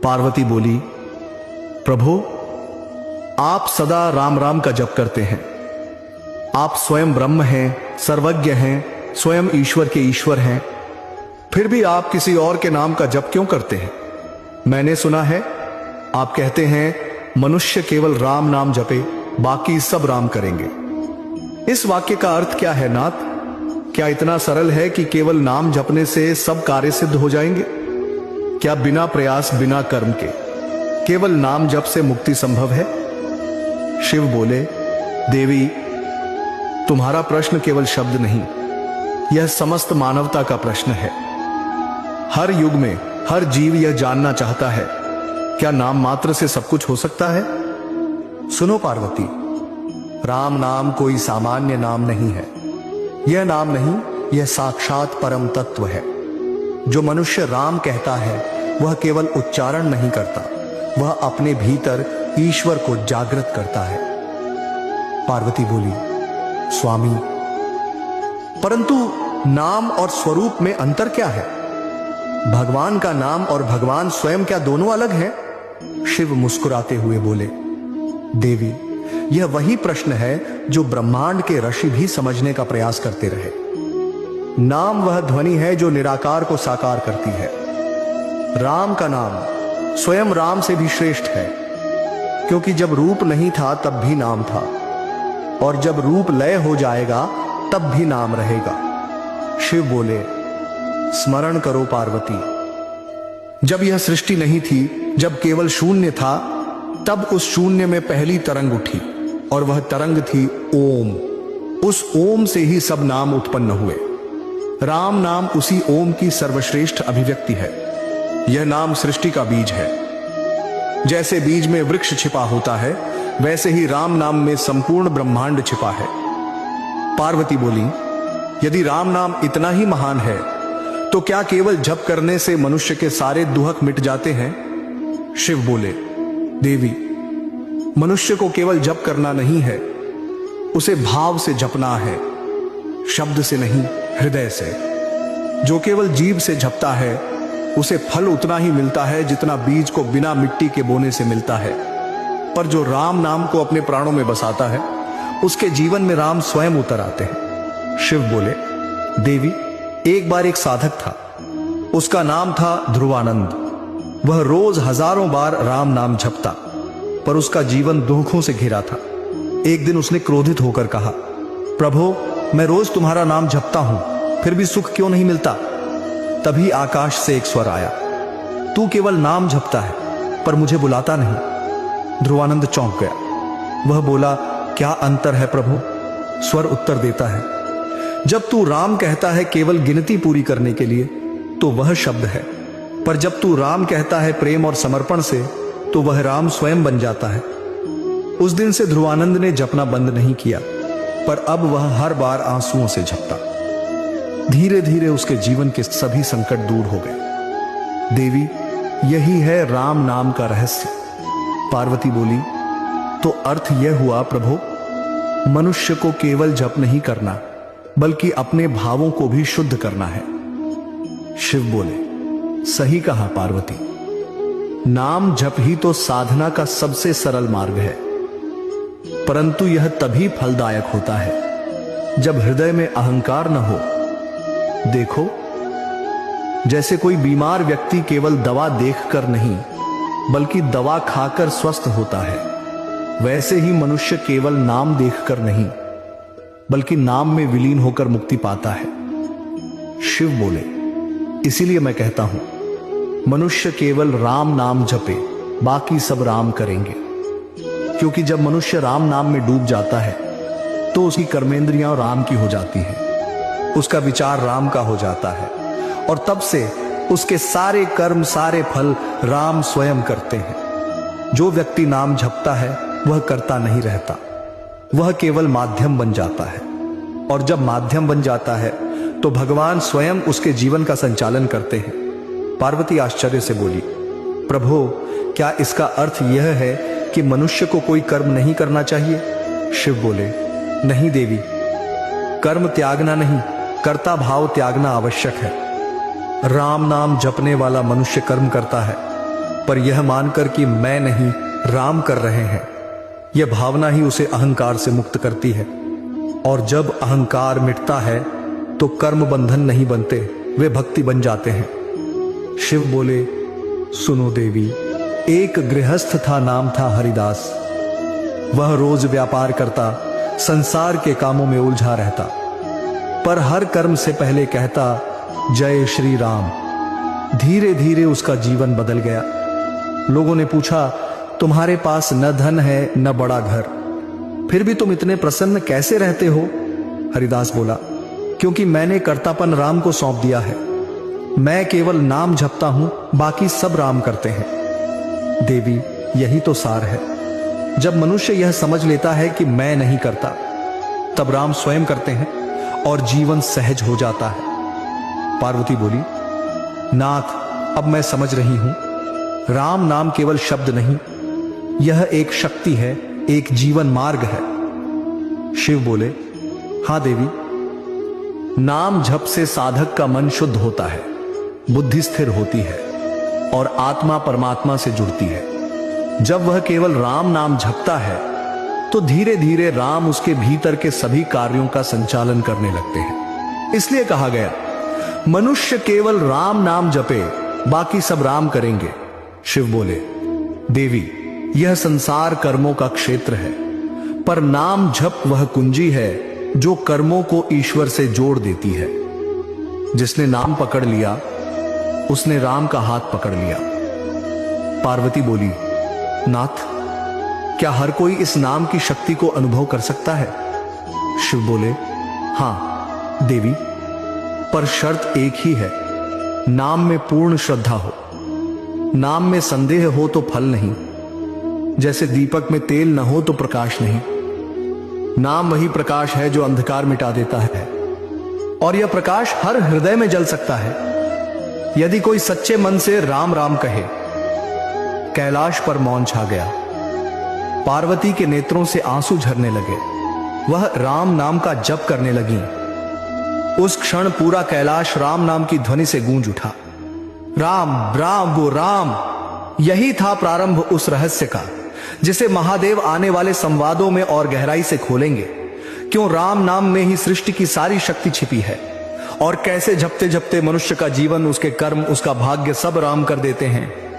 पार्वती बोली, प्रभु आप सदा राम राम का जप करते हैं। आप स्वयं ब्रह्म हैं, सर्वज्ञ हैं, स्वयं ईश्वर के ईश्वर हैं, फिर भी आप किसी और के नाम का जप क्यों करते हैं? मैंने सुना है आप कहते हैं मनुष्य केवल राम नाम जपे, बाकी सब राम करेंगे। इस वाक्य का अर्थ क्या है नाथ? क्या इतना सरल है कि केवल नाम जपने से सब कार्य सिद्ध हो जाएंगे? क्या बिना प्रयास बिना कर्म के केवल नाम जप से मुक्ति संभव है? शिव बोले, देवी तुम्हारा प्रश्न केवल शब्द नहीं, यह समस्त मानवता का प्रश्न है। हर युग में हर जीव यह जानना चाहता है, क्या नाम मात्र से सब कुछ हो सकता है? सुनो पार्वती, राम नाम कोई सामान्य नाम नहीं है। यह नाम नहीं, यह साक्षात परम तत्व है। जो मनुष्य राम कहता है वह केवल उच्चारण नहीं करता, वह अपने भीतर ईश्वर को जागृत करता है। पार्वती बोली, स्वामी परंतु नाम और स्वरूप में अंतर क्या है? भगवान का नाम और भगवान स्वयं क्या दोनों अलग हैं? शिव मुस्कुराते हुए बोले, देवी यह वही प्रश्न है जो ब्रह्मांड के ऋषि भी समझने का प्रयास करते रहे। नाम वह ध्वनि है जो निराकार को साकार करती है। राम का नाम स्वयं राम से भी श्रेष्ठ है, क्योंकि जब रूप नहीं था तब भी नाम था, और जब रूप लय हो जाएगा तब भी नाम रहेगा। शिव बोले, स्मरण करो पार्वती, जब यह सृष्टि नहीं थी, जब केवल शून्य था, तब उस शून्य में पहली तरंग उठी, और वह तरंग थी ओम। उस ओम से ही सब नाम उत्पन्न हुए। राम नाम उसी ओम की सर्वश्रेष्ठ अभिव्यक्ति है। यह नाम सृष्टि का बीज है। जैसे बीज में वृक्ष छिपा होता है, वैसे ही राम नाम में संपूर्ण ब्रह्मांड छिपा है। पार्वती बोली, यदि राम नाम इतना ही महान है तो क्या केवल जप करने से मनुष्य के सारे दुहक मिट जाते हैं? शिव बोले, देवी मनुष्य को केवल जप करना नहीं है, उसे भाव से जपना है, शब्द से नहीं, हृदय से। जो केवल जीभ से जपता है उसे फल उतना ही मिलता है जितना बीज को बिना मिट्टी के बोने से मिलता है, पर जो राम नाम को अपने प्राणों में बसाता है उसके जीवन में राम स्वयं उतर आते हैं। शिव बोले, देवी एक बार एक साधक था, उसका नाम था ध्रुवानंद। वह रोज हजारों बार राम नाम जपता, पर उसका जीवन दुखों से घिरा था। एक दिन उसने क्रोधित होकर कहा, प्रभु मैं रोज तुम्हारा नाम जपता हूं, फिर भी सुख क्यों नहीं मिलता? तभी आकाश से एक स्वर आया, तू केवल नाम जपता है पर मुझे बुलाता नहीं। ध्रुवानंद चौंक गया। वह बोला, क्या अंतर है प्रभु? स्वर उत्तर देता है, जब तू राम कहता है केवल गिनती पूरी करने के लिए तो वह शब्द है, पर जब तू राम कहता है प्रेम और समर्पण से तो वह राम स्वयं बन जाता है। उस दिन से ध्रुवानंद ने जपना बंद नहीं किया, पर अब वह हर बार आंसुओं से जपता। धीरे धीरे उसके जीवन के सभी संकट दूर हो गए। देवी यही है राम नाम का रहस्य। पार्वती बोली, तो अर्थ यह हुआ प्रभु, मनुष्य को केवल जप नहीं करना बल्कि अपने भावों को भी शुद्ध करना है। शिव बोले, सही कहा पार्वती, नाम जप ही तो साधना का सबसे सरल मार्ग है, परंतु यह तभी फलदायक होता है जब हृदय में अहंकार न हो। देखो, जैसे कोई बीमार व्यक्ति केवल दवा देखकर नहीं बल्कि दवा खाकर स्वस्थ होता है, वैसे ही मनुष्य केवल नाम देखकर नहीं बल्कि नाम में विलीन होकर मुक्ति पाता है। शिव बोले, इसीलिए मैं कहता हूं, मनुष्य केवल राम नाम जपे, बाकी सब राम करेंगे। क्योंकि जब मनुष्य राम नाम में डूब जाता है तो उसकी कर्मेंद्रियां राम की हो जाती हैं, उसका विचार राम का हो जाता है, और तब से उसके सारे कर्म सारे फल राम स्वयं करते हैं। जो व्यक्ति नाम जपता है वह करता नहीं रहता, वह केवल माध्यम बन जाता है, और जब माध्यम बन जाता है तो भगवान स्वयं उसके जीवन का संचालन करते हैं। पार्वती आश्चर्य से बोली, प्रभु क्या इसका अर्थ यह है कि मनुष्य को कोई कर्म नहीं करना चाहिए? शिव बोले, नहीं देवी, कर्म त्यागना नहीं, कर्ता भाव त्यागना आवश्यक है। राम नाम जपने वाला मनुष्य कर्म करता है, पर यह मानकर कि मैं नहीं राम कर रहे हैं, यह भावना ही उसे अहंकार से मुक्त करती है। और जब अहंकार मिटता है तो कर्म बंधन नहीं बनते, वे भक्ति बन जाते हैं। शिव बोले, सुनो देवी, एक गृहस्थ था, नाम था हरिदास। वह रोज व्यापार करता, संसार के कामों में उलझा रहता, पर हर कर्म से पहले कहता जय श्री राम। धीरे धीरे उसका जीवन बदल गया। लोगों ने पूछा, तुम्हारे पास न धन है न बड़ा घर, फिर भी तुम इतने प्रसन्न कैसे रहते हो? हरिदास बोला, क्योंकि मैंने कर्तापन राम को सौंप दिया है। मैं केवल नाम जपता हूं, बाकी सब राम करते हैं। देवी, यही तो सार है। जब मनुष्य यह समझ लेता है कि मैं नहीं करता, तब राम स्वयं करते हैं और जीवन सहज हो जाता है। पार्वती बोली, नाथ, अब मैं समझ रही हूं, राम नाम केवल शब्द नहीं, यह एक शक्ति है, एक जीवन मार्ग है। शिव बोले, हां देवी, नाम जप से साधक का मन शुद्ध होता है, बुद्धि स्थिर होती है और आत्मा परमात्मा से जुड़ती है। जब वह केवल राम नाम जपता है तो धीरे धीरे राम उसके भीतर के सभी कार्यों का संचालन करने लगते हैं। इसलिए कहा गया, मनुष्य केवल राम नाम जपे, बाकी सब राम करेंगे। शिव बोले, देवी, यह संसार कर्मों का क्षेत्र है, पर नाम जप वह कुंजी है जो कर्मों को ईश्वर से जोड़ देती है। जिसने नाम पकड़ लिया उसने राम का हाथ पकड़ लिया। पार्वती बोली, नाथ, क्या हर कोई इस नाम की शक्ति को अनुभव कर सकता है? शिव बोले, हां देवी, पर शर्त एक ही है, नाम में पूर्ण श्रद्धा हो। नाम में संदेह हो तो फल नहीं, जैसे दीपक में तेल न हो तो प्रकाश नहीं। नाम वही प्रकाश है जो अंधकार मिटा देता है, और यह प्रकाश हर हृदय में जल सकता है यदि कोई सच्चे मन से राम राम कहे। कैलाश पर मौन छा गया। पार्वती के नेत्रों से आंसू झरने लगे। वह राम नाम का जप करने लगी। उस क्षण पूरा कैलाश राम नाम की ध्वनि से गूंज उठा। राम राम वो राम, यही था प्रारंभ उस रहस्य का, जिसे महादेव आने वाले संवादों में और गहराई से खोलेंगे। क्यों राम नाम में ही सृष्टि की सारी शक्ति छिपी है, और कैसे जपते जपते मनुष्य का जीवन, उसके कर्म, उसका भाग्य सब राम कर देते हैं।